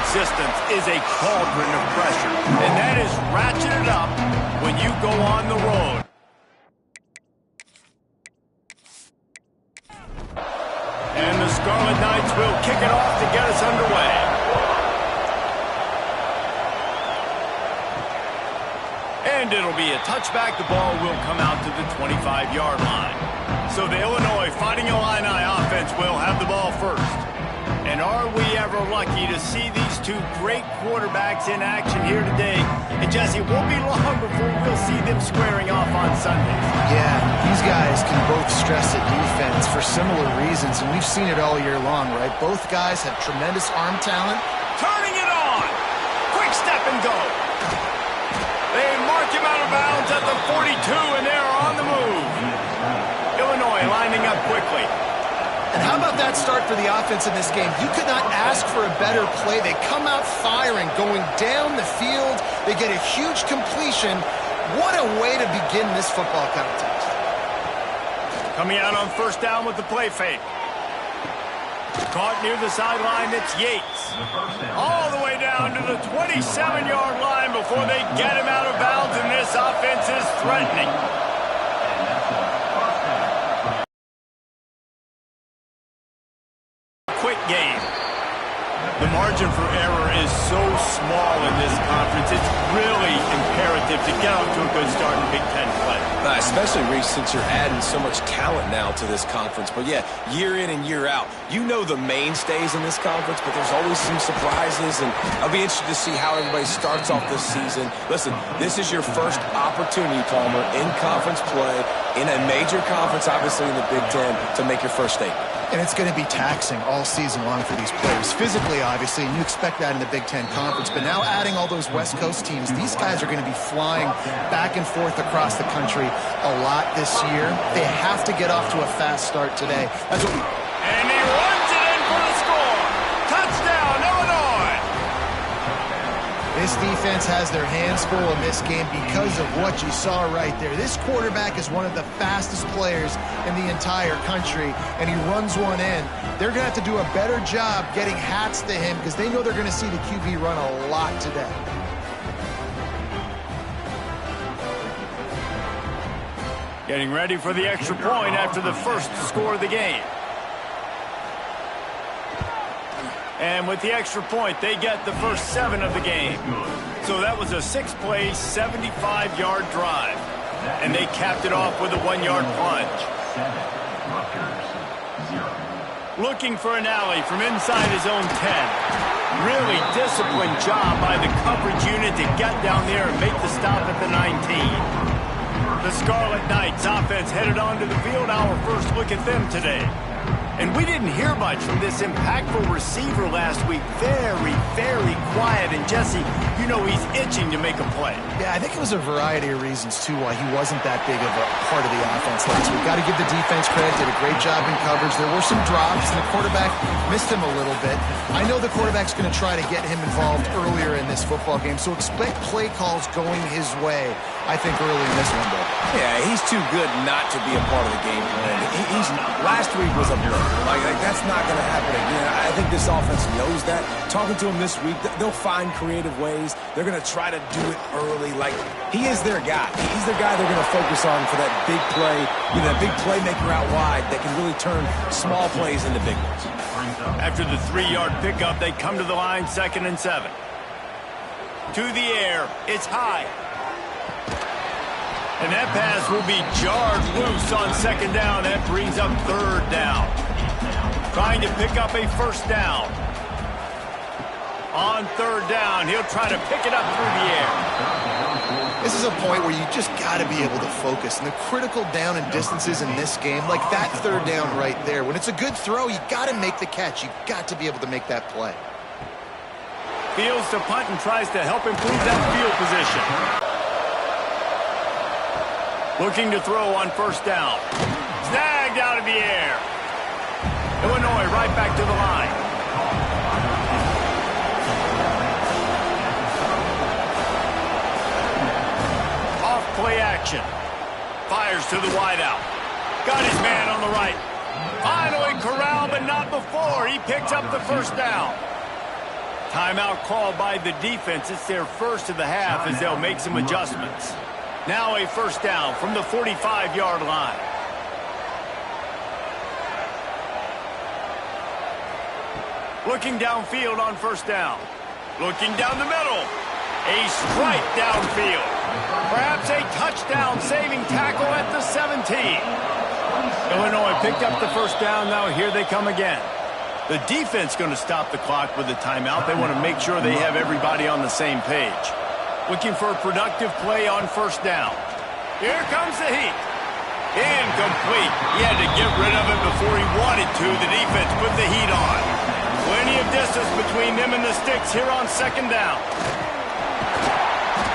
existence is a cauldron of pressure, and that is ratcheted up when you go on the road. And the Scarlet Knights will kick it off to get us underway. And it'll be a touchback. The ball will come out to the 25-yard line. So the Illinois Fighting Illini offense will have the ball first. And are we ever lucky to see these two great quarterbacks in action here today? And Jesse, it won't be long before we'll see them squaring off on Sundays. Yeah, these guys can both stress the defense for similar reasons, and we've seen it all year long, right? Both guys have tremendous arm talent. Turning it on! Quick step and go! They mark him out of bounds at the 42, and they're on the move. Illinois lining up quickly. And how about that start for the offense in this game? You could not ask for a better play. They come out firing, going down the field. They get a huge completion. What a way to begin this football contest. Coming out on first down with the play fake. Caught near the sideline, it's Yates. All the way down to the 27-yard line before they get him out of bounds, and this offense is threatening. Quick game. The margin for error is so small in this conference, it's really imperative to get off to a good start in Big Ten play. Especially, Reese, since you're adding so much talent now to this conference. But yeah, year in and year out, you know the mainstays in this conference, but there's always some surprises, and I'll be interested to see how everybody starts off this season. Listen, this is your first opportunity, Palmer, in conference play, in a major conference, obviously in the Big Ten, to make your first statement. And it's going to be taxing all season long for these players. Physically, obviously, and you expect that in the Big Ten Conference. But now adding all those West Coast teams, these guys are going to be flying back and forth across the country a lot this year. They have to get off to a fast start today. That's what we... And he runs it in for the score. Touchdown, Illinois! This defense has their hands full in this game because of what you saw right there. This quarterback is one of the fastest players in the entire country, and he runs one in. They're going to have to do a better job getting hats to him because they know they're going to see the QB run a lot today. Getting ready for the extra point after the first score of the game. And with the extra point, they get the first 7 of the game. So that was a 6-play, 75-yard drive. And they capped it off with a 1-yard plunge. Looking for an alley from inside his own 10. Really disciplined job by the coverage unit to get down there and make the stop at the 19. The Scarlet Knights offense headed onto the field. Our first look at them today. And we didn't hear much from this impactful receiver last week. Very, very quiet. And Jesse, you know he's itching to make a play. Yeah, I think it was a variety of reasons, too, why he wasn't that big of a part of the offense last week. Got to give the defense credit. Did a great job in coverage. There were some drops, and the quarterback missed him a little bit. I know the quarterback's going to try to get him involved earlier in this football game, so expect play calls going his way, I think, early in this window. Yeah, he's too good not to be a part of the game plan. Last week was a blur. Like that's not going to happen again. I think this offense knows that. Talking to him this week, they'll find creative ways. They're going to try to do it early. Like, he is their guy. He's the guy they're going to focus on for that big play, that big playmaker out wide that can really turn small plays into big ones. After the 3-yard pickup, they come to the line, 2nd and 7. To the air, it's high. And that pass will be jarred loose on 2nd down. That brings up 3rd down. Trying to pick up a first down. On 3rd down, he'll try to pick it up through the air. This is a point where you just got to be able to focus. And the critical down and distances in this game, like that 3rd down right there, when it's a good throw, you got to make the catch. You got to be able to make that play. Fields to punt and tries to help improve that field position. Looking to throw on 1st down. Snagged out of the air. Illinois right back to the line. Off play action. Fires to the wideout. Got his man on the right. Finally corralled, but not before. He picks up the 1st down. Timeout called by the defense. It's their first of the half as they'll make some adjustments. Now a first down from the 45-yard line. Looking downfield on first down. Looking down the middle. A strike downfield. Perhaps a touchdown-saving tackle at the 17. Illinois picked up the first down. Now here they come again. The defense going to stop the clock with a timeout. They want to make sure they have everybody on the same page. Looking for a productive play on first down. Here comes the heat. Incomplete. He had to get rid of it before he wanted to. The defense put the heat on. Plenty of distance between them and the sticks here on second down.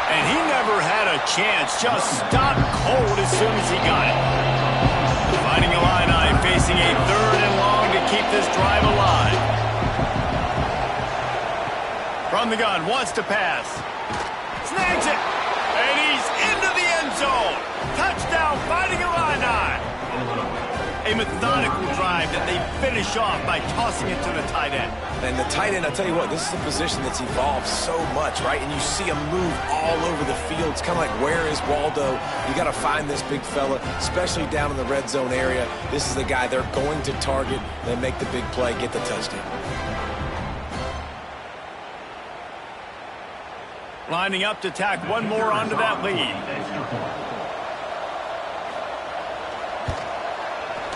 And he never had a chance. Just stopped cold as soon as he got it. Finding Illini facing a third and long to keep this drive alive. From the gun, wants to pass. Snags it. And he's into the end zone. Touchdown, Fighting Illini. A methodical drive that they finish off by tossing it to the tight end. And the tight end, I'll tell you what, this is a position that's evolved so much, right? And you see him move all over the field. It's kind of like, where is Waldo? You got to find this big fella, especially down in the red zone area. This is the guy they're going to target, then make the big play, get the touchdown. Lining up to tack one more onto that lead.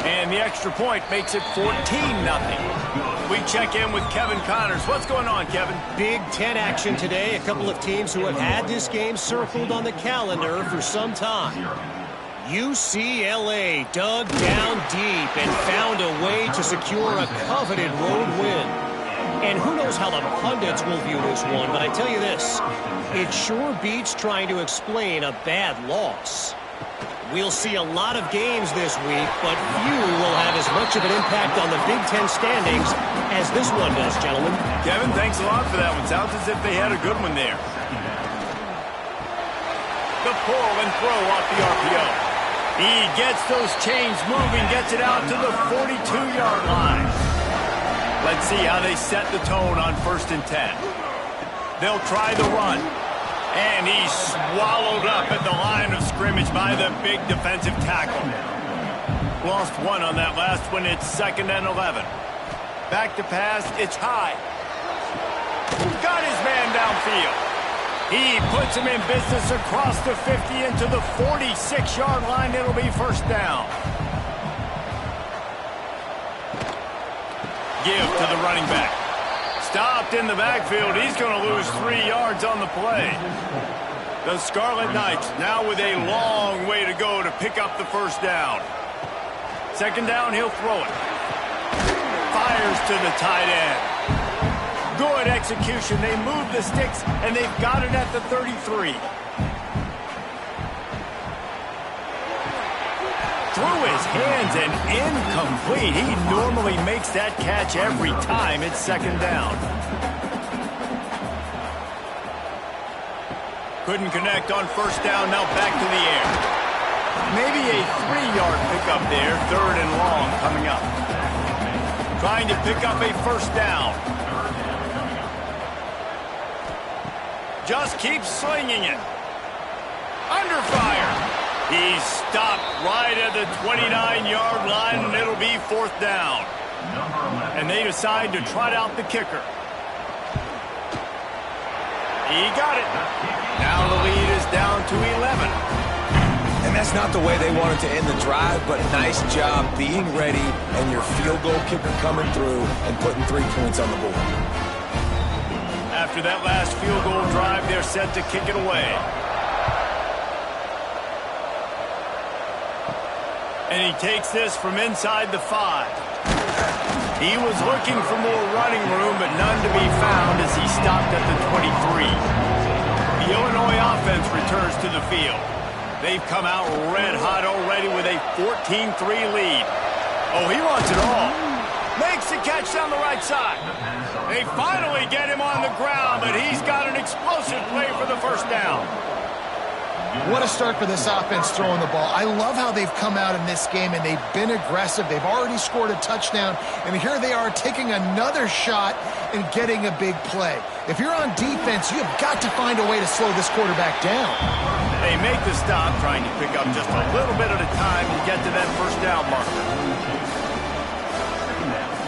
And the extra point makes it 14-0. We check in with Kevin Connors. What's going on, Kevin? Big Ten action today. A couple of teams who have had this game circled on the calendar for some time. UCLA dug down deep and found a way to secure a coveted road win. And who knows how the pundits will view this one, but I tell you this, it sure beats trying to explain a bad loss. We'll see a lot of games this week, but few will have as much of an impact on the Big Ten standings as this one does, gentlemen. Kevin, thanks a lot for that one. Sounds as if they had a good one there. The pull and throw off the RPO. He gets those chains moving, gets it out to the 42-yard line. Let's see how they set the tone on 1st and 10. They'll try the run. And he's swallowed up at the line of scrimmage by the big defensive tackle. Lost one on that last one. It's 2nd and 11. Back to pass. It's high. Got his man downfield. He puts him in business across the 50 into the 46-yard line. It'll be first down. Give to the running back. Stopped in the backfield. He's going to lose 3 yards on the play. The Scarlet Knights now with a long way to go to pick up the first down. 2nd down, he'll throw it. Fires to the tight end. Good execution. They move the sticks, and they've got it at the 33. Through his hands and incomplete. He normally makes that catch every time. It's 2nd down. Couldn't connect on first down. Now back to the air. Maybe a 3-yard pickup there. 3rd and long coming up. Trying to pick up a first down. Just keeps slinging it. Under fire. He's stopped right at the 29-yard line, and it'll be 4th down. And they decide to trot out the kicker. He got it. Now the lead is down to 11. And that's not the way they wanted to end the drive, but nice job being ready and your field goal kicker coming through and putting 3 points on the board. After that last field goal drive, they're set to kick it away. And he takes this from inside the 5. He was looking for more running room, but none to be found as he stopped at the 23. The Illinois offense returns to the field. They've come out red hot already with a 14-3 lead. Oh, he wants it all. Makes the catch down the right side. They finally get him on the ground, but he's got an explosive play for the first down. What a start for this offense throwing the ball. I love how they've come out in this game, and they've been aggressive. They've already scored a touchdown, and here they are taking another shot and getting a big play. If you're on defense, you've got to find a way to slow this quarterback down. They make the stop, trying to pick up just a little bit at a time and get to that first down marker.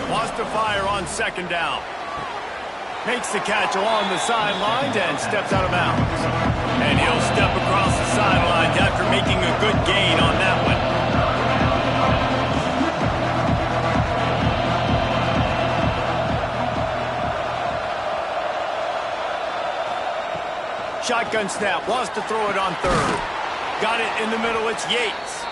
Wants to fire on second down. Makes the catch along the sidelines and steps out of bounds. And he'll step across the sidelines after making a good gain on that one. Shotgun snap, wants to throw it on third. Got it in the middle, it's Yates.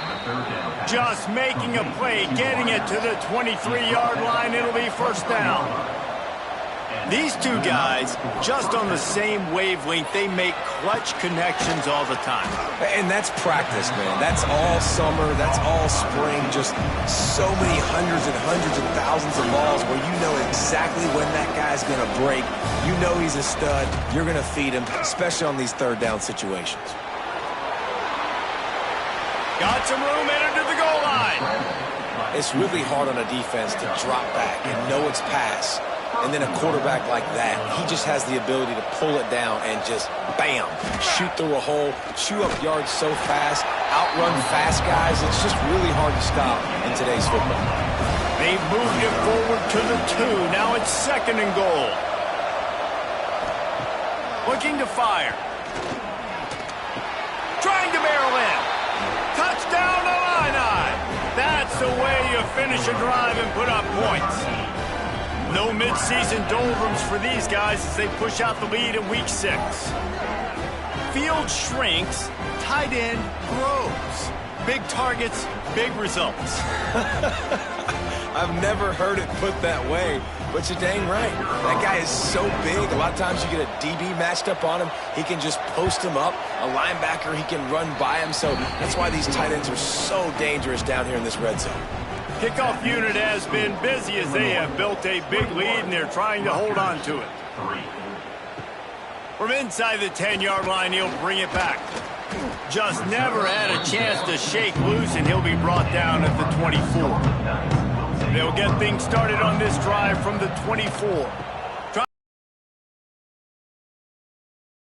Just making a play, getting it to the 23-yard line. It'll be first down. These two guys, just on the same wavelength, they make clutch connections all the time. And that's practice, man. That's all summer. That's all spring. Just so many hundreds and hundreds of thousands of balls where you know exactly when that guy's going to break. You know he's a stud. You're going to feed him, especially on these third down situations. Got some room, entered to the goal line. It's really hard on a defense to drop back and know it's pass. And then a quarterback like that, he just has the ability to pull it down and just, bam, shoot through a hole, chew up yards so fast, outrun fast guys. It's just really hard to stop in today's football. They've moved it forward to the 2. Now it's second and goal. Looking to fire. Trying to barrel in. Touchdown Illini. That's the way you finish a drive and put up points. No midseason doldrums for these guys as they push out the lead in week 6. Field shrinks, tight end grows. Big targets, big results. I've never heard it put that way, but you're dang right. That guy is so big. A lot of times you get a DB matched up on him. He can just post him up. A linebacker, he can run by him. So that's why these tight ends are so dangerous down here in this red zone. Kickoff unit has been busy as they have built a big lead, and they're trying to hold on to it. From inside the 10-yard line, he'll bring it back. Just never had a chance to shake loose, and he'll be brought down at the 24. They'll get things started on this drive from the 24.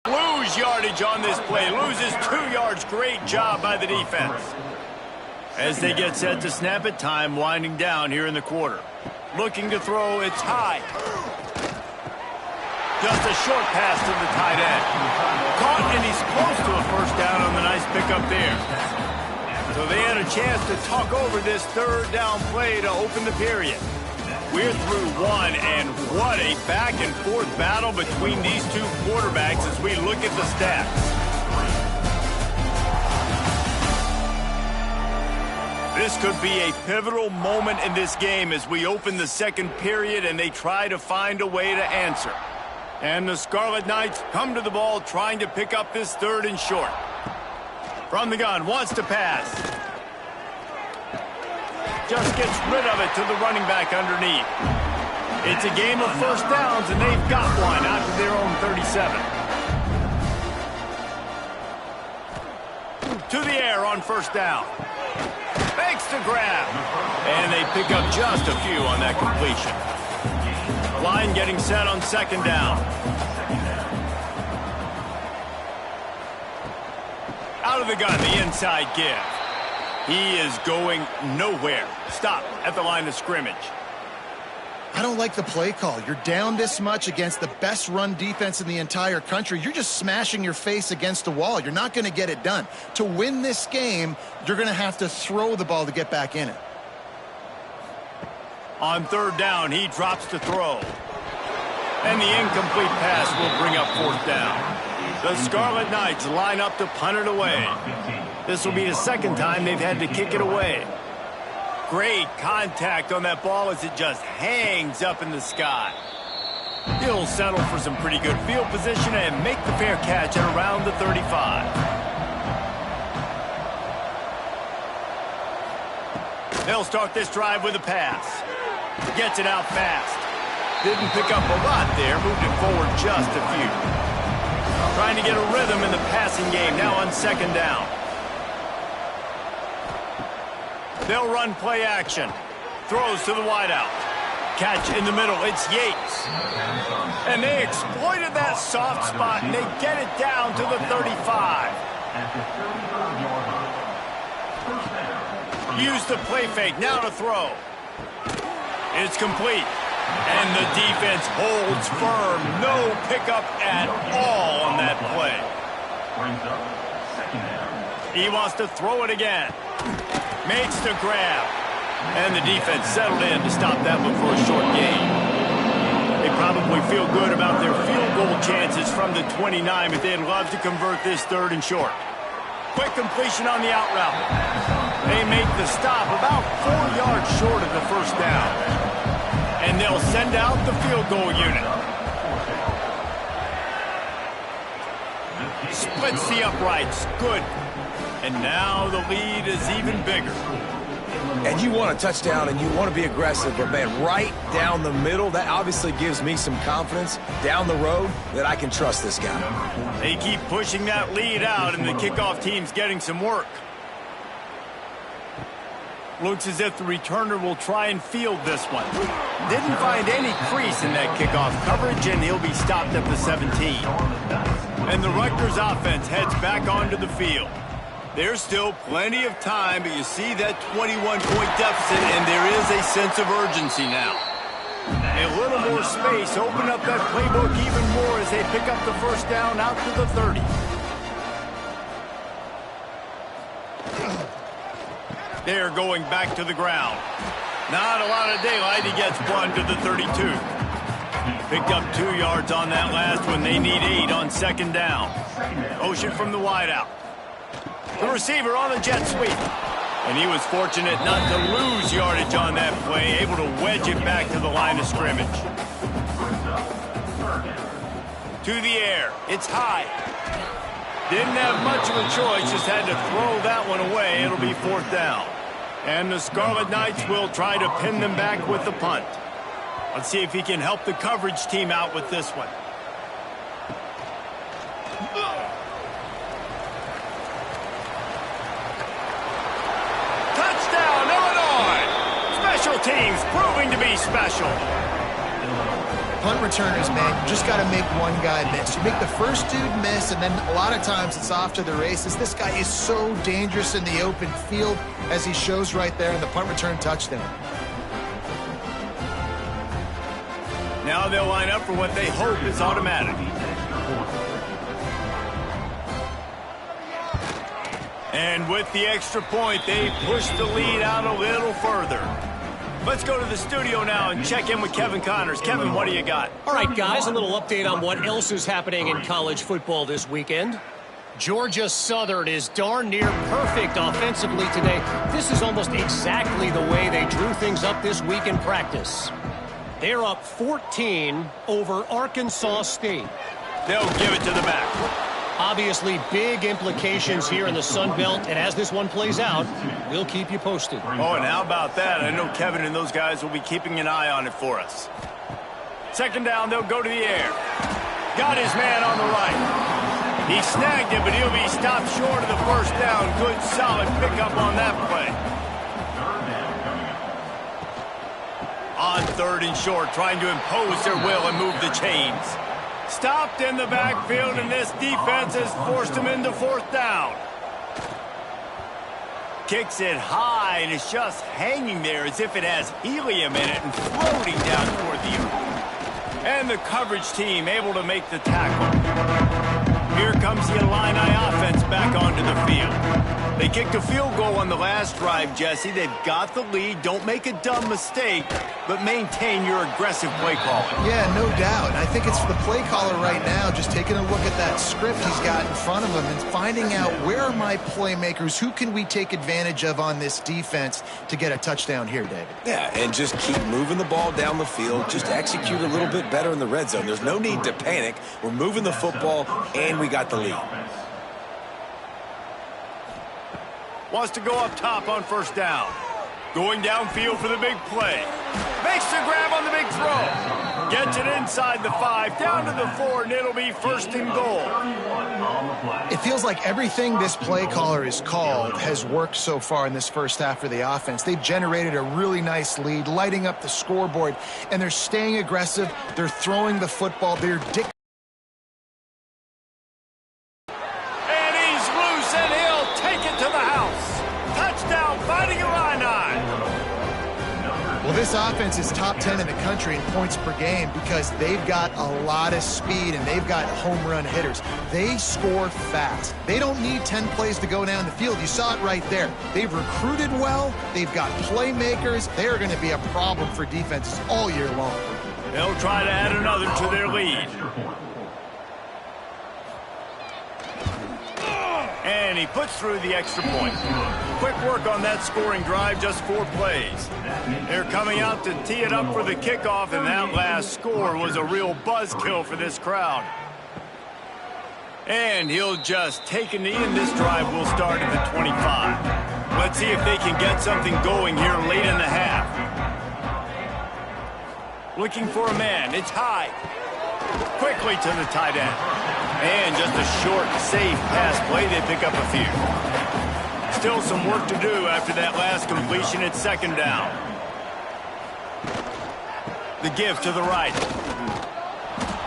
Lose yardage on this play. Loses 2 yards. Great job by the defense. As they get set to snap it, time winding down here in the quarter. Looking to throw, it's high. Just a short pass to the tight end. Caught, and he's close to a first down on the nice pickup there. So they had a chance to talk over this third down play to open the period. We're through one, and what a back-and-forth battle between these two quarterbacks as we look at the stats. This could be a pivotal moment in this game as we open the second period and they try to find a way to answer. And the Scarlet Knights come to the ball trying to pick up this third and short. From the gun, wants to pass. Just gets rid of it to the running back underneath. It's a game of first downs, and they've got one out to their own 37. To the air on first down. Makes the grab. And they pick up just a few on that completion. Line getting set on second down. Out of the gun, the inside give. He is going nowhere. Stop at the line of scrimmage. I don't like the play call. You're down this much against the best run defense in the entire country. You're just smashing your face against the wall. You're not going to get it done. To win this game, you're going to have to throw the ball to get back in it. On third down, he drops to throw. And the incomplete pass will bring up fourth down. The Scarlet Knights line up to punt it away. This will be the second time they've had to kick it away. Great contact on that ball as it just hangs up in the sky. He'll settle for some pretty good field position and make the fair catch at around the 35. They'll start this drive with a pass. Gets it out fast. Didn't pick up a lot there, moved it forward just a few. trying to get a rhythm in the passing game now on second down. They'll run play action. Throws to the wideout. Catch in the middle. It's Yates. And they exploited that soft spot, and they get it down to the 35. Use the play fake. Now to throw. It's complete. And the defense holds firm. No pickup at all on that play. He wants to throw it again. Makes the grab. And the defense settled in to stop that one for a short gain. They probably feel good about their field goal chances from the 29, but they'd love to convert this third and short. Quick completion on the out route. They make the stop about 4 yards short of the first down. And they'll send out the field goal unit. Splits the uprights. Good. And now the lead is even bigger. And you want a touchdown and you want to be aggressive, but man, right down the middle, that obviously gives me some confidence down the road that I can trust this guy. They keep pushing that lead out, and the kickoff team's getting some work. Looks as if the returner will try and field this one. Didn't find any crease in that kickoff coverage, and he'll be stopped at the 17. And the Rutgers offense heads back onto the field. There's still plenty of time, but you see that 21-point deficit, and there is a sense of urgency now. A little more space, open up that playbook even more as they pick up the first down out to the 30. They're going back to the ground. Not a lot of daylight. He gets one to the 32. Picked up 2 yards on that last one. They need 8 on second down. Motion from the wideout. The receiver on a jet sweep. And he was fortunate not to lose yardage on that play, able to wedge it back to the line of scrimmage. To the air. It's high. Didn't have much of a choice, just had to throw that one away. It'll be fourth down. And the Scarlet Knights will try to pin them back with the punt. Let's see if he can help the coverage team out with this one. Touchdown, Illinois! Special teams proving to be special. Punt returners, man, you just got to make one guy miss. You make the first dude miss, and then a lot of times it's off to the races. This guy is so dangerous in the open field, as he shows right there in the punt return touchdown. Now they'll line up for what they hope is automatic. And with the extra point, they push the lead out a little further. Let's go to the studio now and check in with Kevin Connors. Kevin, what do you got? All right, guys, a little update on what else is happening in college football this weekend. Georgia Southern is darn near perfect offensively today. This is almost exactly the way they drew things up this week in practice. They're up 14 over Arkansas State. They'll give it to the back. Obviously, big implications here in the Sun Belt, and as this one plays out, we'll keep you posted. Oh, and how about that? I know Kevin and those guys will be keeping an eye on it for us. Second down, they'll go to the air. Got his man on the right. He snagged it, but he'll be stopped short of the first down. Good, solid pickup on that play. On third and short, trying to impose their will and move the chains. Stopped in the backfield, and this defense has forced him into fourth down. Kicks it high, and it's just hanging there as if it has helium in it and floating down toward the earth. And the coverage team able to make the tackle. Here comes the Illini offense back onto the field. They kicked a field goal on the last drive, Jesse. They've got the lead. Don't make a dumb mistake, but maintain your aggressive play calling. Yeah, no doubt. I think it's the play caller right now just taking a look at that script he's got in front of him and finding out where are my playmakers, who can we take advantage of on this defense to get a touchdown here, David. Yeah, and just keep moving the ball down the field. Just execute a little bit better in the red zone. There's no need to panic. We're moving the football, and we got the lead. Wants to go up top on first down. Going downfield for the big play. Makes the grab on the big throw. Gets it inside the 5, down to the 4, and it'll be first and goal. It feels like everything this play caller has called has worked so far in this first half for the offense. They've generated a really nice lead, lighting up the scoreboard, and they're staying aggressive. They're throwing the football. They're and he's loose, and he'll take it to the house. Touchdown, Fighting Illini. Well, this offense is top 10 in the country in points per game because they've got a lot of speed and they've got home run hitters. They score fast. They don't need 10 plays to go down the field. You saw it right there. They've recruited well. They've got playmakers. They're going to be a problem for defenses all year long. They'll try to add another to their lead. And he puts through the extra point. Quick work on that scoring drive, just 4 plays. They're coming out to tee it up for the kickoff, and that last score was a real buzzkill for this crowd. And he'll just take a knee, and this drive will start at the 25. Let's see if they can get something going here late in the half. Looking for a man. It's high. Quickly to the tight end. And just a short, safe pass play. They pick up a few. Still some work to do after that last completion at second down. The give to the right.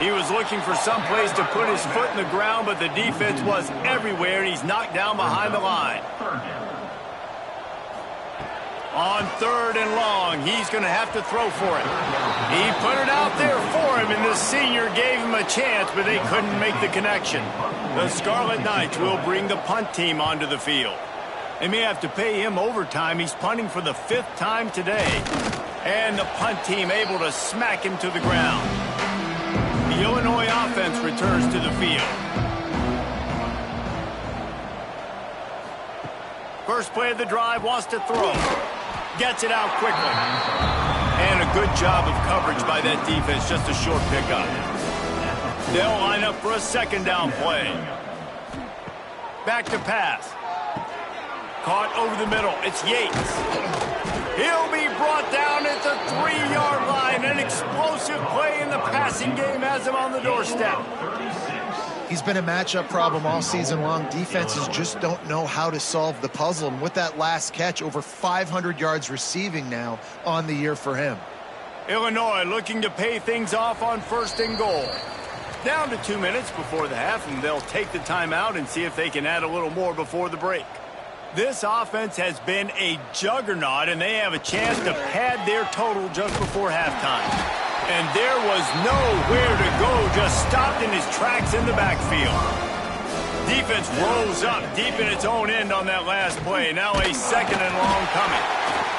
He was looking for some place to put his foot in the ground, but the defense was everywhere, and he's knocked down behind the line. On third and long, he's going to have to throw for it. He put it out there for him, and the senior gave him a chance, but they couldn't make the connection. The Scarlet Knights will bring the punt team onto the field. They may have to pay him overtime. He's punting for the 5th time today. And the punt team able to smack him to the ground. The Illinois offense returns to the field. First play of the drive, wants to throw. Gets it out quickly. And a good job of coverage by that defense, just a short pickup. They'll line up for a second down play. Back to pass. Caught over the middle. It's Yates. He'll be brought down at the 3-yard line. An explosive play in the passing game has him on the doorstep. He's been a matchup problem all season long. Defenses just don't know how to solve the puzzle. And with that last catch, over 500 yards receiving now on the year for him. Illinois looking to pay things off on first and goal. Down to 2 minutes before the half, and they'll take the timeout and see if they can add a little more before the break. This offense has been a juggernaut, and they have a chance to pad their total just before halftime. And there was nowhere to go, just stopped in his tracks in the backfield. Defense rolls up deep in its own end on that last play. Now a second and long coming.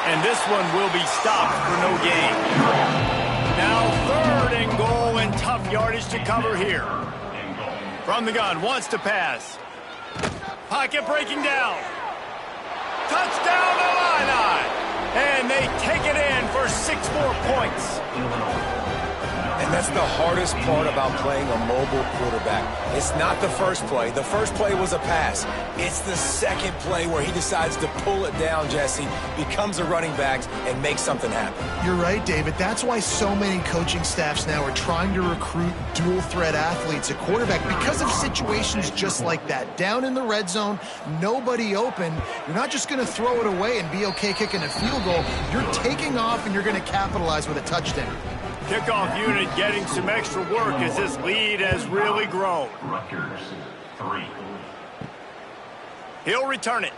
And this one will be stopped for no gain. Now third and goal, and tough yardage to cover here. From the gun, wants to pass. Pocket breaking down. Touchdown Illini! And they take it in for 6 more points. And that's the hardest part about playing a mobile quarterback. It's not the first play. The first play was a pass. It's the second play where he decides to pull it down, Jesse, becomes a running back, and makes something happen. You're right, David. That's why so many coaching staffs now are trying to recruit dual-threat athletes at quarterback because of situations just like that. Down in the red zone, nobody open. You're not just going to throw it away and be okay kicking a field goal. You're taking off, and you're going to capitalize with a touchdown. Kickoff unit getting some extra work as this lead has really grown. Rutgers 3. He'll return it.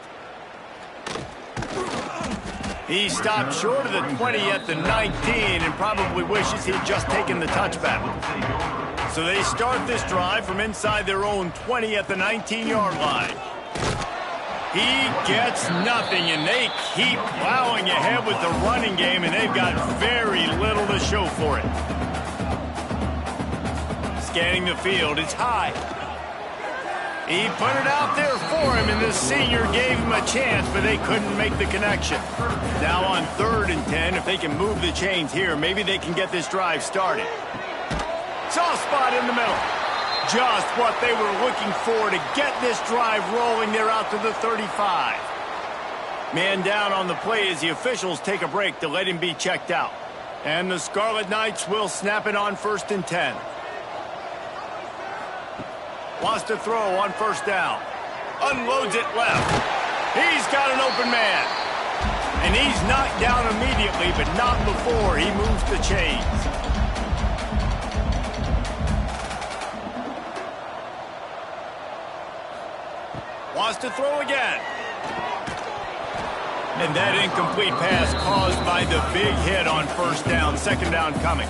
He stopped short of the 20 at the 19 and probably wishes he'd just taken the touchback. So they start this drive from inside their own 20 at the 19-yard line. He gets nothing, and they keep plowing ahead with the running game, and they've got very little to show for it. Scanning the field, it's high. He put it out there for him, and the senior gave him a chance, but they couldn't make the connection. Now on 3rd and 10, if they can move the chains here, maybe they can get this drive started. Soft spot in the middle. Just what they were looking for to get this drive rolling. They're out to the 35. Man down on the play as the officials take a break to let him be checked out. And the Scarlet Knights will snap it on 1st and 10. Wants to throw on 1st down. Unloads it left. He's got an open man. And he's knocked down immediately, but not before he moves the chains. Wants to throw again. And that incomplete pass caused by the big hit on 1st down. 2nd down coming.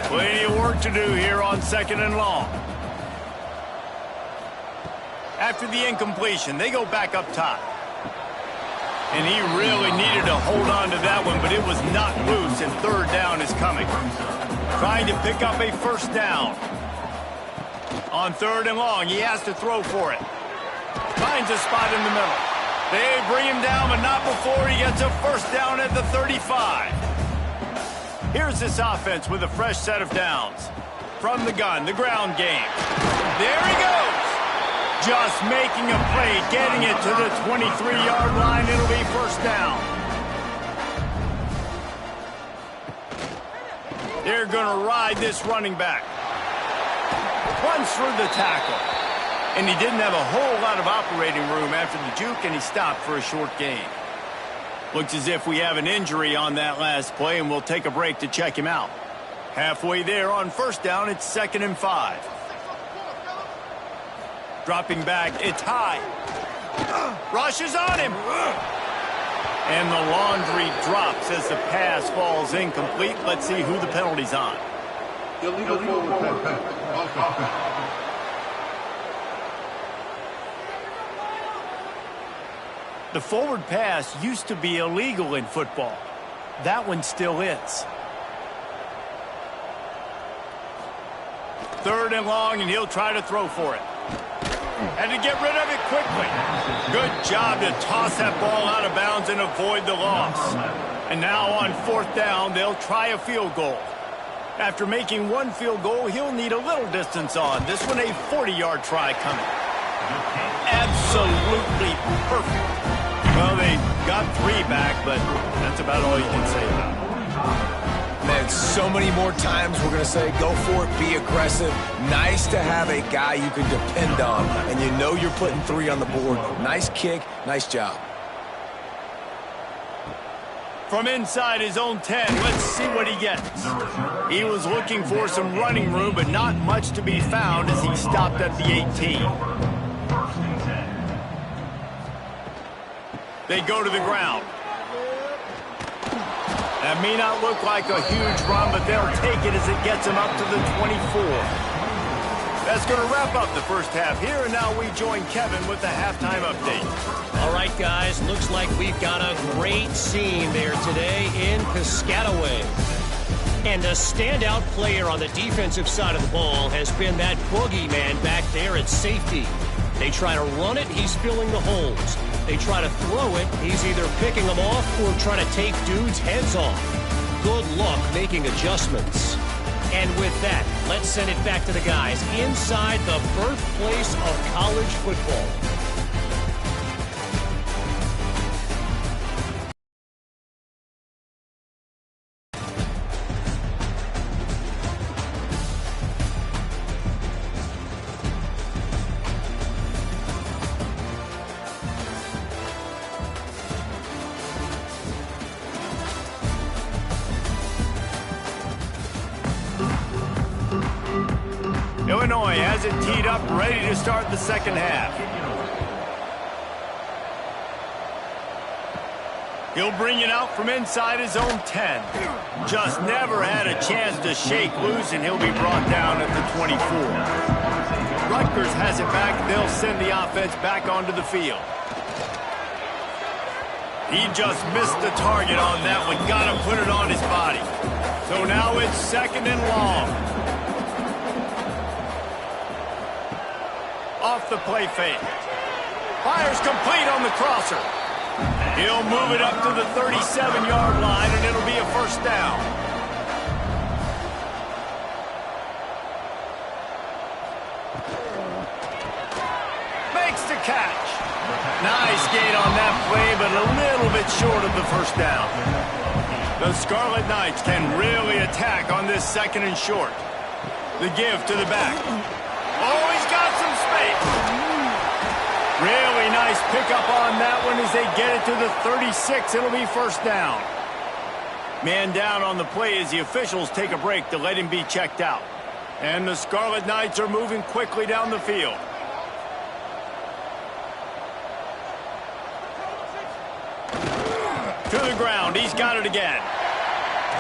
Plenty of work to do here on 2nd and long. After the incompletion, they go back up top. And he really needed to hold on to that one, but it was not loose, and 3rd down is coming. Trying to pick up a 1st down. On 3rd and long, he has to throw for it. Finds a spot in the middle. They bring him down, but not before he gets a 1st down at the 35. Here's this offense with a fresh set of downs. From the gun, the ground game. There he goes. Just making a play, getting it to the 23-yard line. It'll be 1st down. They're going to ride this running back. Runs through the tackle. And he didn't have a whole lot of operating room after the juke, and he stopped for a short gain. Looks as if we have an injury on that last play, and we'll take a break to check him out. Halfway there on 1st down, it's 2nd and 5. Dropping back, it's high. Rushes on him. And the laundry drops as the pass falls incomplete. Let's see who the penalty's on. Illegal forward pass. The forward pass used to be illegal in football. That one still is. 3rd and long, and he'll try to throw for it. And to get rid of it quickly. Good job to toss that ball out of bounds and avoid the loss. And now on 4th down, they'll try a field goal. After making one field goal, he'll need a little distance on. This one a 40-yard try coming. Absolutely perfect. Well, they got 3 back, but that's about all you can say about it. Man, so many more times we're going to say, go for it, be aggressive. Nice to have a guy you can depend on, and you know you're putting 3 on the board. Nice kick, nice job. From inside his own 10, let's see what he gets. He was looking for some running room, but not much to be found as he stopped at the 18. They go to the ground. That may not look like a huge run, but they'll take it as it gets them up to the 24. That's going to wrap up the first half here, and now we join Kevin with the halftime update. All right, guys, looks like we've got a great scene there today in Piscataway. And the standout player on the defensive side of the ball has been that boogeyman back there at safety. They try to run it, he's filling the holes. They try to throw it, he's either picking them off or trying to take dudes' heads off. Good luck making adjustments. And with that, let's send it back to the guys inside the birthplace of college football. Illinois has it teed up, ready to start the second half. He'll bring it out from inside his own 10. Just never had a chance to shake loose, and he'll be brought down at the 24. Rutgers has it back. They'll send the offense back onto the field. He just missed the target on that one. Got to put it on his body. So now it's 2nd and long. Off the play fake. Fires complete on the crosser. He'll move it up to the 37-yard line, and it'll be a 1st down. Makes the catch. Nice gain on that play, but a little bit short of the 1st down. The Scarlet Knights can really attack on this 2nd and short. The give to the back. Oh, he's got some space. Really nice pickup on that one as they get it to the 36. It'll be 1st down. Man down on the play as the officials take a break to let him be checked out. And the Scarlet Knights are moving quickly down the field. To the ground. He's got it again.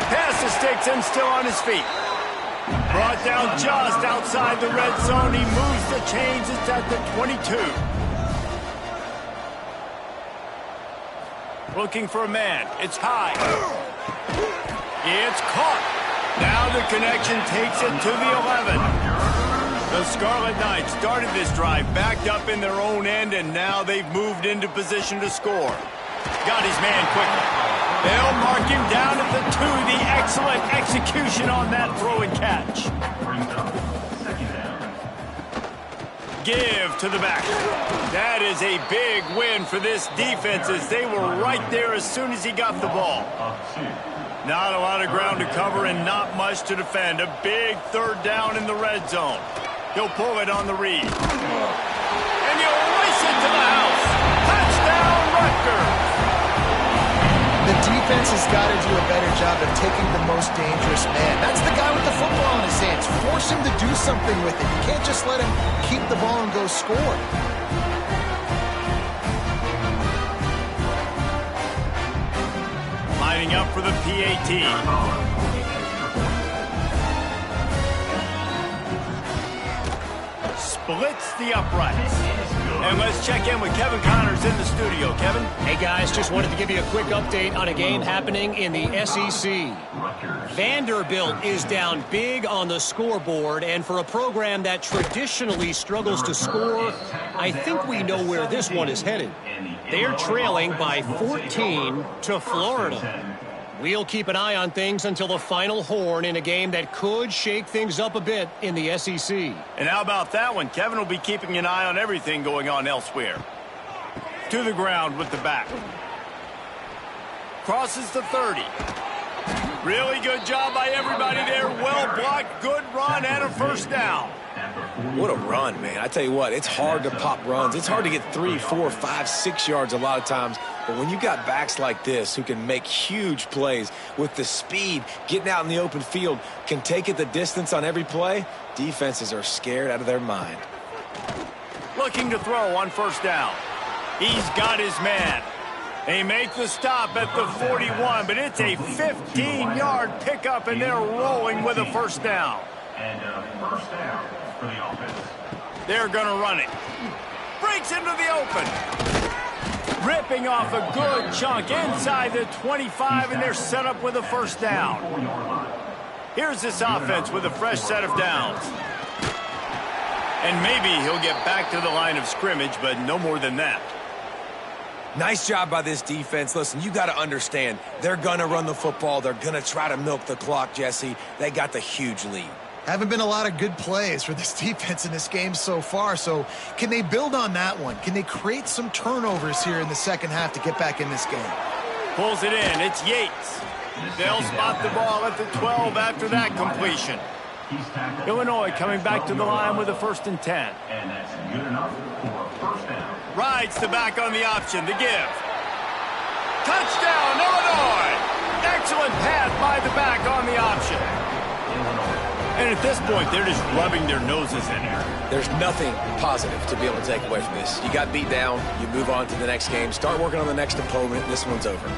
Pass to sticks and still on his feet. Brought down just outside the red zone. He moves the chains. It's at the 22. Looking for a man. It's high. It's caught. Now the connection takes it to the 11. The Scarlet Knights started this drive backed up in their own end, and now they've moved into position to score. Got his man quickly. They'll mark him down at the 2. The excellent execution on that throw and catch. Give to the back. That is a big win for this defense as they were right there as soon as he got the ball. Not a lot of ground to cover and not much to defend. A big 3rd down in the red zone. He'll pull it on the read. And he'll race it to the house. Touchdown, Rutgers. The defense has got to do a better job of taking the most dangerous man. That's the guy with the football in his hands. Force him to do something with it. You can't just let him keep the ball and go score. Lining up for the PAT. Splits the uprights. And let's check in with Kevin Connors in the studio. Kevin? Hey, guys, just wanted to give you a quick update on a game happening in the SEC. Vanderbilt is down big on the scoreboard, and for a program that traditionally struggles to score, I think we know where this one is headed. They're trailing by 14 to Florida. We'll keep an eye on things until the final horn in a game that could shake things up a bit in the SEC. And how about that one? Kevin will be keeping an eye on everything going on elsewhere. To the ground with the back. Crosses the 30. Really good job by everybody there. Well blocked, good run, and a 1st down. What a run, man. I tell you what, it's hard to pop runs. It's hard to get 3, 4, 5, 6 yards a lot of times. But when you got backs like this who can make huge plays with the speed, getting out in the open field, can take it the distance on every play, defenses are scared out of their mind. Looking to throw on 1st down. He's got his man. They make the stop at the 41, but it's a 15-yard pickup, and they're rolling with a 1st down. And 1st down for the offense. They're going to run it. Breaks into the open. Ripping off a good chunk inside the 25, and they're set up with a 1st down. Here's this offense with a fresh set of downs. And maybe he'll get back to the line of scrimmage, but no more than that. Nice job by this defense. Listen, you got to understand, they're going to run the football. They're going to try to milk the clock, Jesse. They got the huge lead. Haven't been a lot of good plays for this defense in this game so far, so can they build on that one? Can they create some turnovers here in the 2nd half to get back in this game? Pulls it in. It's Yates. They'll spot the ball at the 12 after that completion. Illinois coming back to the line with a 1st and 10. And that's good enough for a 1st down. Rides the back on the option. The give. Touchdown, Illinois! Excellent pass by the back on the option. And at this point, they're just rubbing their noses in it. There's nothing positive to be able to take away from this. You got beat down, you move on to the next game, start working on the next opponent, this one's over.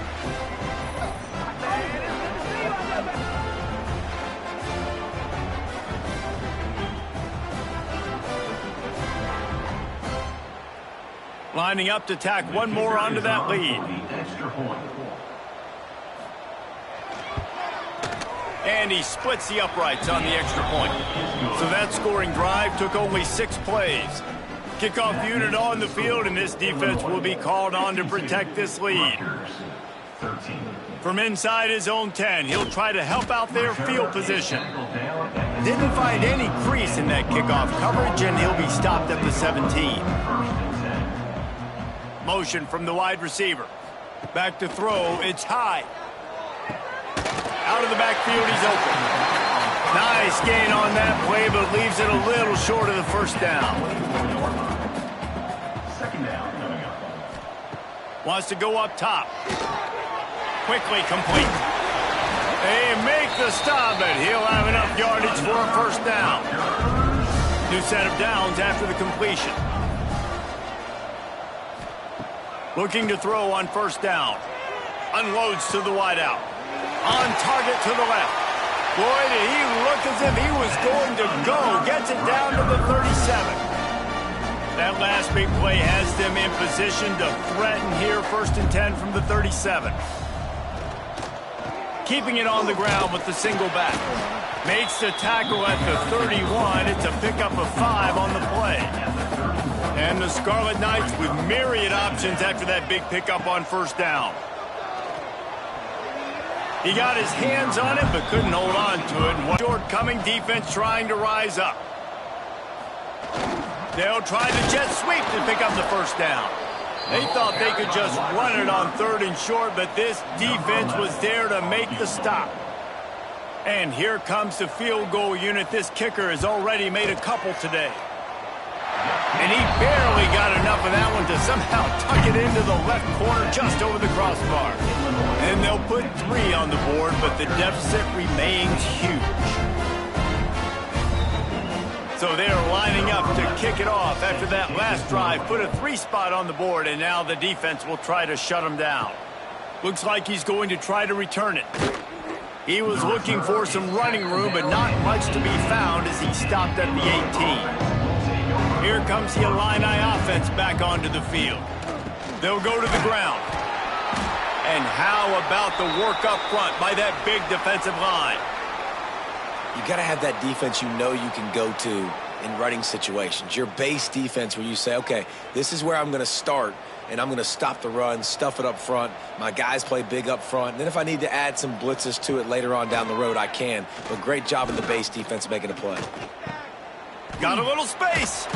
Lining up to tack one more onto that lead. And he splits the uprights on the extra point. So that scoring drive took only 6 plays. Kickoff unit on the field, and this defense will be called on to protect this lead. From inside his own 10, he'll try to help out their field position. Didn't find any crease in that kickoff coverage, and he'll be stopped at the 17. Motion from the wide receiver. Back to throw, it's high. Out of the backfield, he's open. Nice gain on that play, but leaves it a little short of the first down. Second down coming up. Wants to go up top. Quickly complete. They make the stop, but he'll have enough yardage for a first down. New set of downs after the completion. Looking to throw on first down. Unloads to the wideout. On target to the left. Boy, did he look as if he was going to go. Gets it down to the 37. That last big play has them in position to threaten here, 1st and 10 from the 37. Keeping it on the ground with the single back. Makes the tackle at the 31. It's a pickup of 5 on the play. And the Scarlet Knights with myriad options after that big pickup on first down. He got his hands on it, but couldn't hold on to it. And one shortcoming defense trying to rise up. They'll try the jet sweep to pick up the first down. They thought they could just run it on 3rd and short, but this defense was there to make the stop. And here comes the field goal unit. This kicker has already made a couple today. And he barely got enough of that one to somehow tuck it into the left corner just over the crossbar. And they'll put 3 on the board, but the deficit remains huge. So they're lining up to kick it off after that last drive. Put a 3 spot on the board, and now the defense will try to shut him down. Looks like he's going to try to return it. He was looking for some running room, but not much to be found as he stopped at the 18. Here comes the Illini offense back onto the field. They'll go to the ground. And how about the work up front by that big defensive line? You got to have that defense you know you can go to in running situations. Your base defense where you say, okay, this is where I'm going to start, and I'm going to stop the run, stuff it up front. My guys play big up front. And then if I need to add some blitzes to it later on down the road, I can. But great job in the base defense making a play. Got a little space.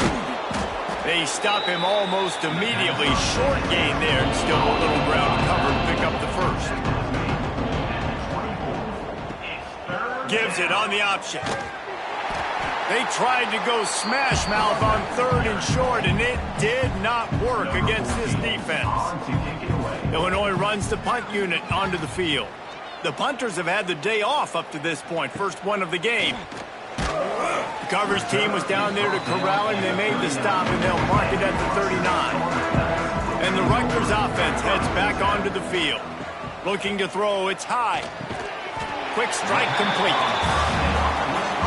They stop him almost immediately. Short gain there, and still a little ground cover to pick up the first. Gives it on the option. They tried to go smash mouth on 3rd and short, and it did not work against this defense. Illinois runs the punt unit onto the field. The punters have had the day off up to this point, first one of the game. The coverage team was down there to corral him. They made the stop, and they'll mark it at the 39. And the Rutgers offense heads back onto the field. Looking to throw, it's high. Quick strike complete.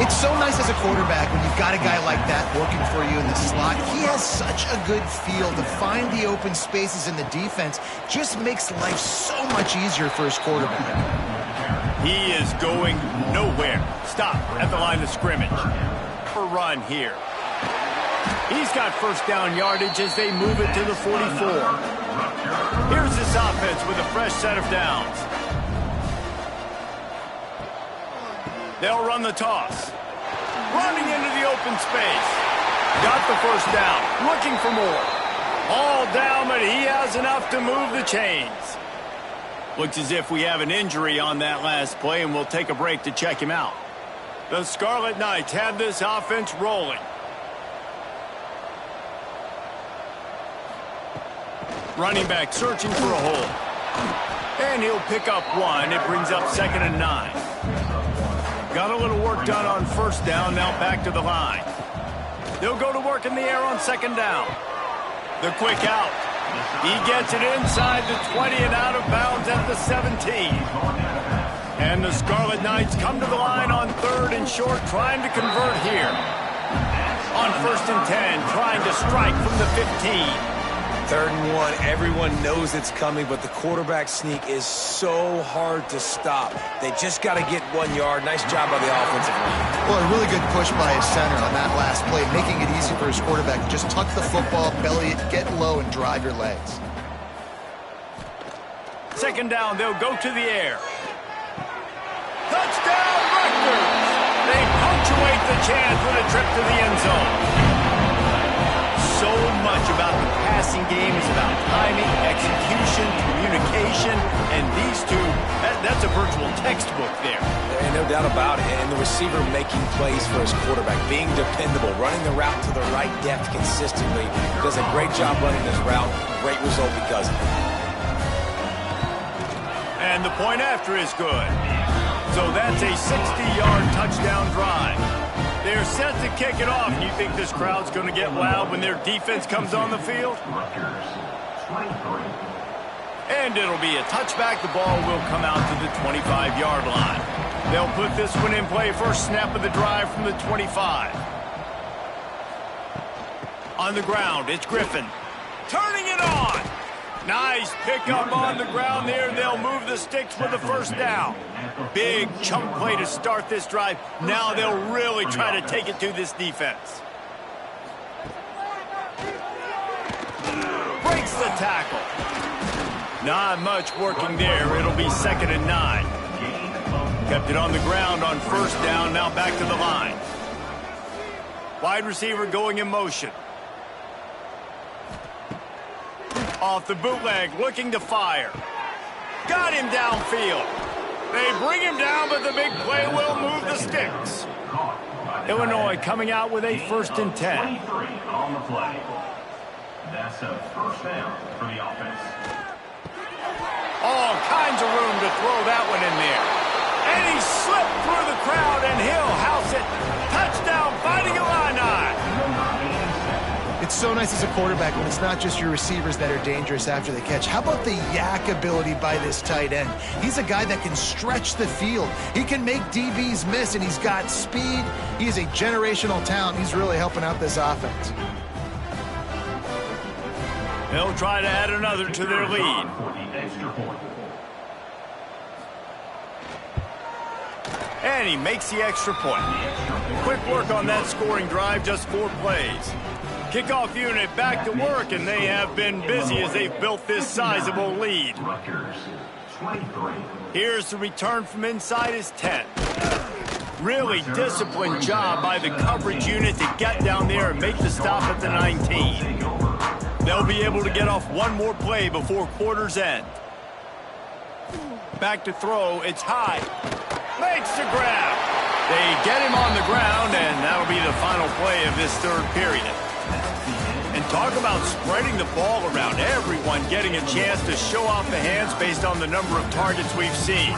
It's so nice as a quarterback when you've got a guy like that working for you in the slot. He has such a good feel to find the open spaces in the defense. Just makes life so much easier for his quarterback. He is going nowhere. Stop at the line of scrimmage. For run here. He's got first down yardage as they move it to the 44. Here's this offense with a fresh set of downs. They'll run the toss. Running into the open space. Got the first down. Looking for more. All down, but he has enough to move the chains. Looks as if we have an injury on that last play, and we'll take a break to check him out. The Scarlet Knights have this offense rolling. Running back searching for a hole. And he'll pick up 1. It brings up 2nd and 9. Got a little work done on first down, now back to the line. They'll go to work in the air on 2nd down. The quick out. He gets it inside the 20 and out of bounds at the 17. And the Scarlet Knights come to the line on 3rd and short, trying to convert here. On 1st and 10, trying to strike from the 15. 3rd and 1, everyone knows it's coming, but the quarterback sneak is so hard to stop. They just got to get 1 yard. Nice job by the offensive line. Well, a really good push by his center on that last play, making it easy for his quarterback to just tuck the football, belly it, get low, and drive your legs. 2nd down, they'll go to the air. Touchdown, Rutgers! They punctuate the chance with a trip to the end zone. So much much about the passing game is about timing, execution, communication, and these two, that's a virtual textbook there. And no doubt about it. And the receiver making plays for his quarterback, being dependable, running the route to the right depth consistently. Does a great job running this route. Great result because of it. And the point after is good. So that's a 60-yard touchdown drive. They're set to kick it off. You think this crowd's going to get loud when their defense comes on the field? Rutgers, 23. And it'll be a touchback. The ball will come out to the 25-yard line. They'll put this one in play. First snap of the drive from the 25. On the ground, it's Griffin. Turning it on. Nice pickup on the ground there. They'll move the sticks with the first down. Big chunk play to start this drive. Now they'll really try to take it to this defense. Breaks the tackle. Not much working there. It'll be 2nd and 9. Kept it on the ground on first down. Now back to the line. Wide receiver going in motion. Off the bootleg, looking to fire. Got him downfield. They bring him down, but the big play will move the sticks. Illinois coming out with a 1st and 10. 23 on the play. That's a first down for the offense. All kinds of room to throw that one in there. And he slipped through the crowd, and he'll house it. Touchdown, Fighting Illini. It's so nice as a quarterback when it's not just your receivers that are dangerous after the catch. How about the yak ability by this tight end? He's a guy that can stretch the field. He can make DBs miss, and he's got speed. He is a generational talent. He's really helping out this offense. They'll try to add another to their lead. For the extra point. And he makes the extra point. Quick work on that scoring drive, just 4 plays. Kickoff unit back to work, and they have been busy as they've built this sizable lead. Rutgers, 23. Here's the return from inside his 10. Really disciplined job by the coverage unit to get down there and make the stop at the 19. They'll be able to get off one more play before quarter's end. Back to throw, it's high. Makes the grab. They get him on the ground, and that'll be the final play of this 3rd period. And talk about spreading the ball around. Everyone getting a chance to show off the hands based on the number of targets we've seen.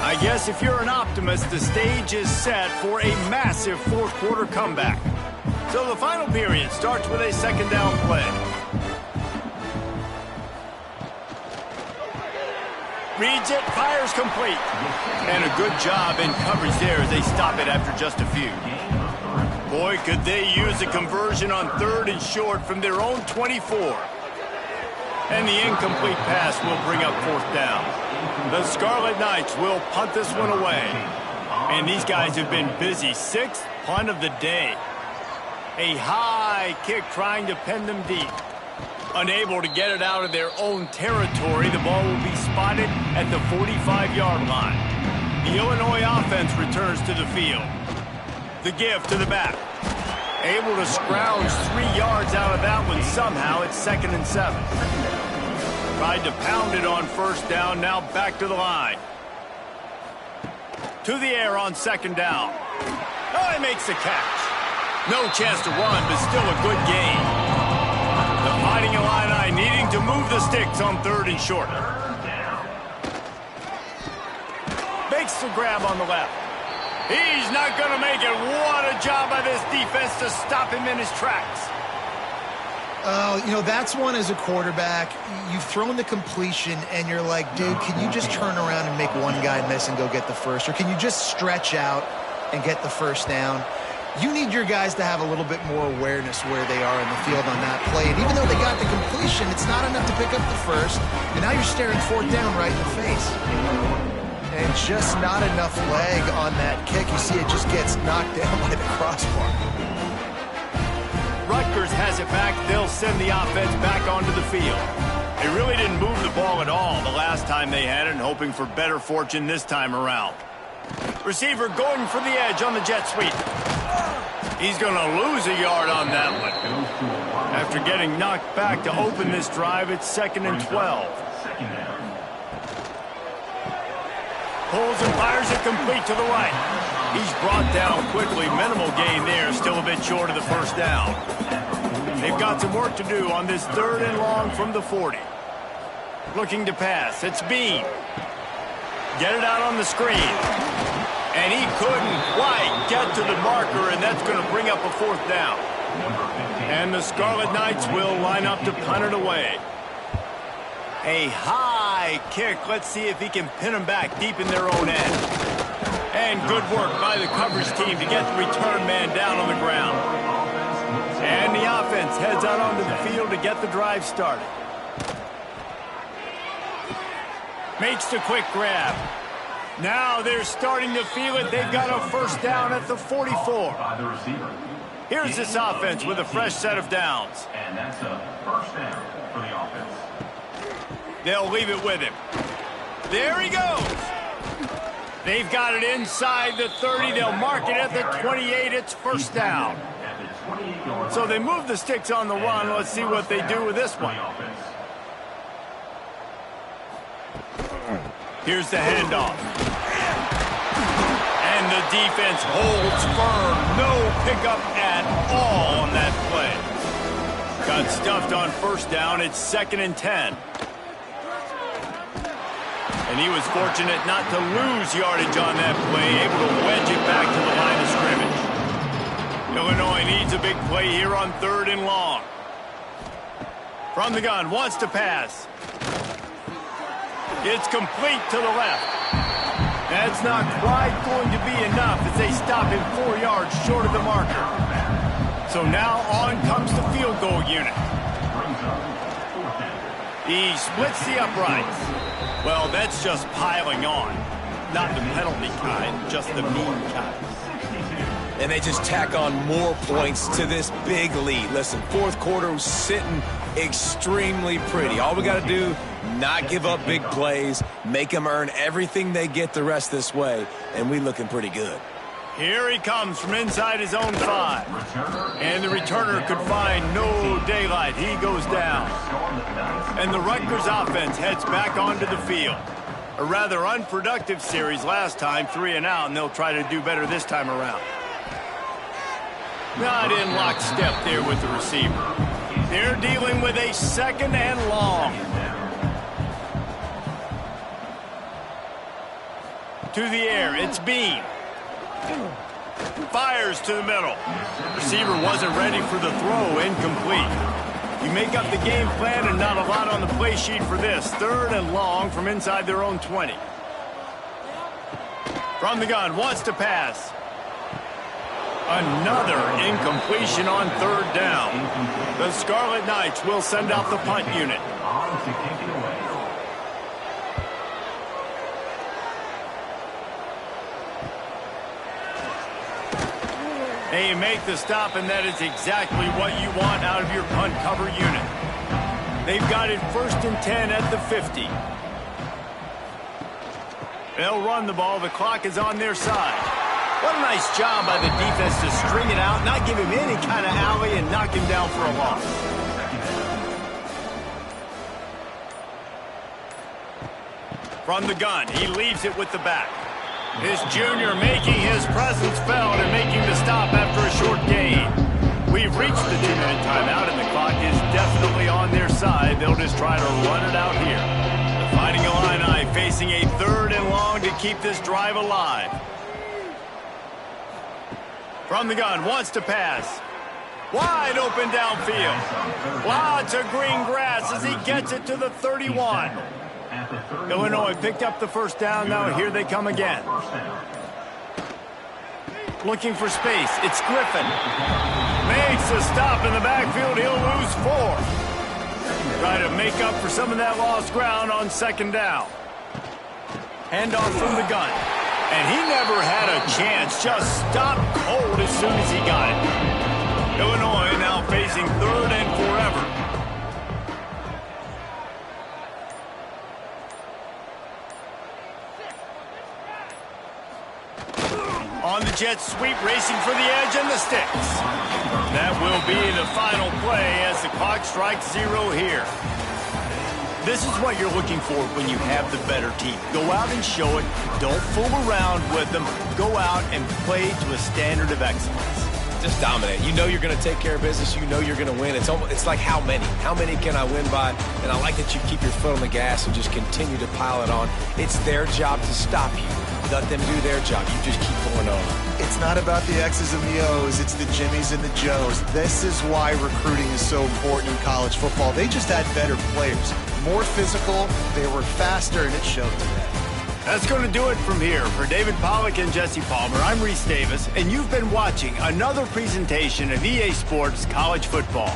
I guess if you're an optimist, the stage is set for a massive 4th quarter comeback. So the final period starts with a 2nd down play. Reads it, fires complete. And a good job in coverage there as they stop it after just a few. Boy, could they use a conversion on 3rd and short from their own 24. And the incomplete pass will bring up 4th down. The Scarlet Knights will punt this one away. And these guys have been busy. 6th punt of the day. A high kick trying to pen them deep. Unable to get it out of their own territory, the ball will be spotted at the 45-yard line. The Illinois offense returns to the field. The give to the back. Able to scrounge 3 yards out of that one somehow. It's 2nd and 7. Tried to pound it on 1st down, now back to the line. To the air on 2nd down. Oh, he makes the catch. No chance to run, but still a good gain. The Fighting Illini needing to move the sticks on 3rd and short. Makes the grab on the left. He's not going to make it. What a job by this defense to stop him in his tracks. You know, that's one as a quarterback. You've thrown the completion, and you're like, dude, can you just turn around and make one guy miss and go get the first? Or can you just stretch out and get the first down? You need your guys to have a little bit more awareness where they are in the field on that play. And even though they got the completion, it's not enough to pick up the first. And now you're staring 4th down right in the face. And just not enough leg on that kick. You see it just gets knocked down by the crossbar. Rutgers has it back. They'll send the offense back onto the field. They really didn't move the ball at all the last time they had it, and hoping for better fortune this time around. Receiver going for the edge on the jet sweep. He's going to lose a yard on that one. After getting knocked back to open this drive, it's 2nd and 12. Pulls and fires it complete to the right. He's brought down quickly. Minimal gain there, still a bit short of the first down. They've got some work to do on this 3rd and long from the 40. Looking to pass. It's Bean. Get it out on the screen. And he couldn't quite get to the marker, and that's going to bring up a 4th down. And the Scarlet Knights will line up to punt it away. A high kick. Let's see if he can pin them back deep in their own end. And good work by the coverage team to get the return man down on the ground. And the offense heads out onto the field to get the drive started. Makes the quick grab. Now they're starting to feel it. They've got a 1st down at the 44. Here's this offense with a fresh set of downs. And that's a 1st down for the offense. They'll leave it with him. There he goes. They've got it inside the 30. They'll mark it at the 28. It's 1st down. So they move the sticks on the run. Let's see what they do with this one. Here's the handoff. And the defense holds firm. No pickup at all on that play. Got stuffed on 1st down. It's 2nd and 10. And he was fortunate not to lose yardage on that play, able to wedge it back to the line of scrimmage. Illinois needs a big play here on 3rd and long. From the gun, wants to pass. It's complete to the left. That's not quite going to be enough as they stop him 4 yards short of the marker. So now on comes the field goal unit. He splits the uprights. Well, that's just piling on. Not the penalty kind, just the mean kind. And they just tack on more points to this big lead. Listen, 4th quarter was sitting extremely pretty. All we got to do, not give up big plays, make them earn everything they get the rest this way, and we looking pretty good. Here he comes from inside his own 5. And the returner could find no daylight. He goes down. And the Rutgers offense heads back onto the field. A rather unproductive series last time, 3 and out, and they'll try to do better this time around. Not in lockstep there with the receiver. They're dealing with a 2nd and long. To the air, it's Bean. Fires to the middle. Receiver wasn't ready for the throw, incomplete. You make up the game plan and not a lot on the play sheet for this. 3rd and long from inside their own 20. From the gun, wants to pass. Another incompletion on 3rd down. The Scarlet Knights will send out the punt unit. They make the stop, and that is exactly what you want out of your punt cover unit. They've got it 1st and 10 at the 50. They'll run the ball. The clock is on their side. What a nice job by the defense to string it out, not give him any kind of alley, and knock him down for a loss. From the gun, he leaves it with the back. This junior making his presence felt and making the stop after a short gain. We've reached the 2-minute timeout, and the clock is definitely on their side. They'll just try to run it out here. The Fighting Illini facing a 3rd and long to keep this drive alive. From the gun, wants to pass. Wide open downfield. Lots of green grass as he gets it to the 31. Illinois picked up the 1st down. Now here they come again. Looking for space. It's Griffin. Makes a stop in the backfield. He'll lose 4. Try to make up for some of that lost ground on 2nd down. Handoff from the gun. And he never had a chance. Just stopped cold as soon as he got it. Illinois now facing 3rd and forever. On the jet sweep, racing for the edge and the sticks. That will be the final play as the clock strikes 0 here. This is what you're looking for when you have the better team. Go out and show it. Don't fool around with them. Go out and play to a standard of excellence. Just dominate. You know you're going to take care of business. You know you're going to win. It's like how many? How many can I win by? And I like that you keep your foot on the gas and just continue to pile it on. It's their job to stop you. Let them do their job. You just keep going on. It's not about the X's and the O's. It's the Jimmies and the Joes. This is why recruiting is so important in college football. They just had better players. More physical, they were faster, and it showed today. That's going to do it from here. For David Pollack and Jesse Palmer, I'm Reese Davis, and you've been watching another presentation of EA Sports College Football.